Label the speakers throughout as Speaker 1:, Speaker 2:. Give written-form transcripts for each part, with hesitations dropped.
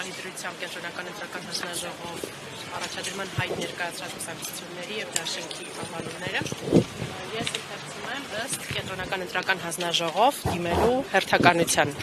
Speaker 1: պահի դրությամբ կենտրոնական ընտրական հանձնաժողով առաջադրման հայտ ներկայացրած կուսակցությունների եւ դաշինքի անվանումները։ Ես ընթերցում եմ ըստ կենտրոնական ընտրական հանձնաժողով դիմելու հերթականության։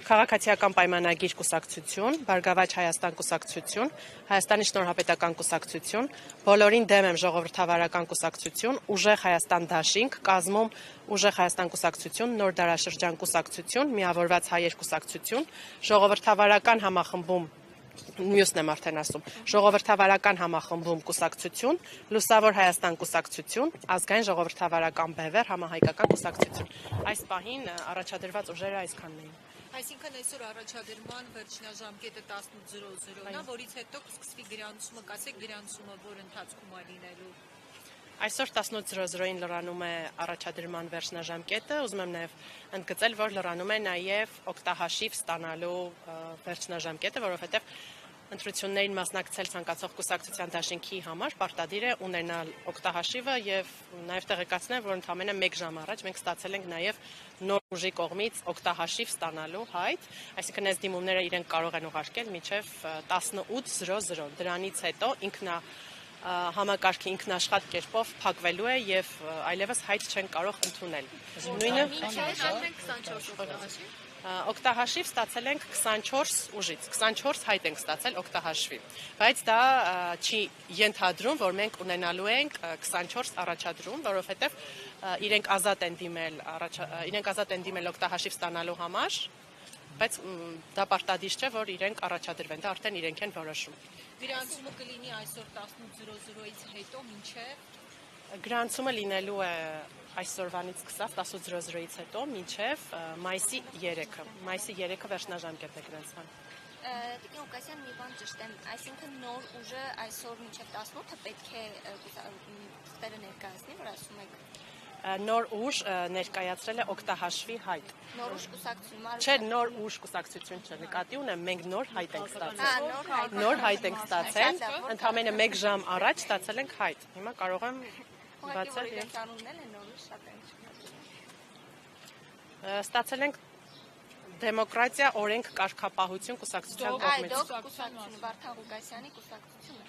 Speaker 1: Քաղաքացիական պայմանագիր կուսակցություն, Բարգավաճ Հայաստան կուսակցություն, Հայաստանի շնորհապետական կուսակցություն, բոլորին դեմ եմ ժողովրդավարական կուսակցություն, Ուժեղ Հայաստան դաշինք, կազմում Ուժեղ Հայաստան կուսակցություն, Նոր դարաշրջան կուսակցություն, Միավորված հայեր կուսակցություն, ժողովրդավարական համախմբում Մյուսն եմ արդեն ասում, ժողովրդավարական համախմբում կուսակցություն, Լուսավոր Հայաստան կուսակցություն, Ազգային ժողովրդավարական բևեռ համահայկական կուսակցություն։ Այս պահին առաջադրված ուժերը այսքանն էին։
Speaker 2: Այսինքն այսօր առաջադրման վերջնաժամկետը 18:00-ն է, որից հետո կսկսվի գրանցումը, կասեք գրանցումը որ ընթացքում է լինելու։
Speaker 1: Այսօր 18:00-ին լրանում է առաջադրման վերջնաժամկետը, ուզում եմ նաև ընդգծել, որ լրանում է նաև օգտահաշիվ ստանալու վերջնաժամկետը, որովհետև ընտրություններին մասնակցել ցանկացող կուսակցության դաշինքի համար պարտադիր է ունենալ օգտահաշիվը եւ նաեւ տեղեկացնել, որ ընդամենը 1 ժամ առաջ մենք ստացել ենք նաեւ նոր ուժի կողմից օգտահաշիվ ստանալու հայտ, այսինքն այս դիմումները իրենք կարող են ուղարկել մինչեւ 18:00։ Դրանից հետո համակարգը ինքնաշխատ կերպով փակվելու է եւ այլևս հայտ չեն կարող ընդունել։ Նույնը օգտահաշիվ ստացել ենք 24 ուժից, 24 հայտ ենք ստացել օգտահաշվի, բայց դա չի ենթադրում, որ մենք ունենալու ենք 24 առաջադրում, որովհետև իրենք ազատ են դիմել օգտահաշիվ ստանալու համար, բայց դա պարտադիր չէ, որ իրենք առաջադրվեն, դա արդեն իրենք են որոշում։
Speaker 2: Գրանցումը կլինի այսօր 18:00-ից հետո մինչև
Speaker 1: Գրանցումը լինելու է այսօրվանից սկսած 18:00-ից հետո մինչև մայիսի 3-ը։ Մայիսի 3-ը վերջնաժամկետն է գրանցման։
Speaker 3: Տիկին Ղուկասյան, մի բան ճշտեմ, այսինքն նոր ուժը այսօր մինչև 18-ը պետք է ստերը ներկայացնի, որ ասում եք։
Speaker 1: Նոր ուժ ներկայացրել է օգտահաշվի հայտ։
Speaker 3: Նոր ուժ կուսակցություն։
Speaker 1: Չէ, նոր ուժ կուսակցություն չէ, նկատի ունեմ, մենք նոր հայտ ենք ստացել։ Նոր հայտ ենք ստացել, ընդամենը 1 ժամ առաջ ստացել ենք հայտ։ Հիմա կարող եմ բացել եւ ստացել ենք դեմոկրատիա, օրենք, կարգապահություն կուսակցության կողմից։
Speaker 3: Այո, կուսակցություն, Վարդան Ղուկասյանի կուսակցությունը։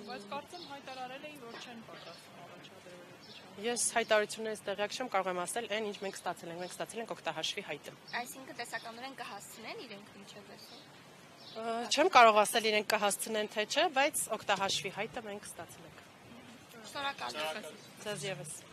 Speaker 2: Բայց կարծեմ հայտարարել էին, որ չեն պատրաստվում առաջադրել։
Speaker 1: Ես հայտարարություններից տեղյակ չեմ, կարող եմ ասել, այն ինչ մենք ստացել ենք օգտահաշվի հայտը։
Speaker 3: Այսինքն տեսականորեն կհասցնեն իրենք մինչև այսօր։
Speaker 1: Չեմ կարող ասել իրենք կհասցնեն թե չէ, բայց օգտահաշվի հայտը մենք ստացել ենք։
Speaker 3: Շնորհակալ եմ։
Speaker 1: Ձեզ ևս։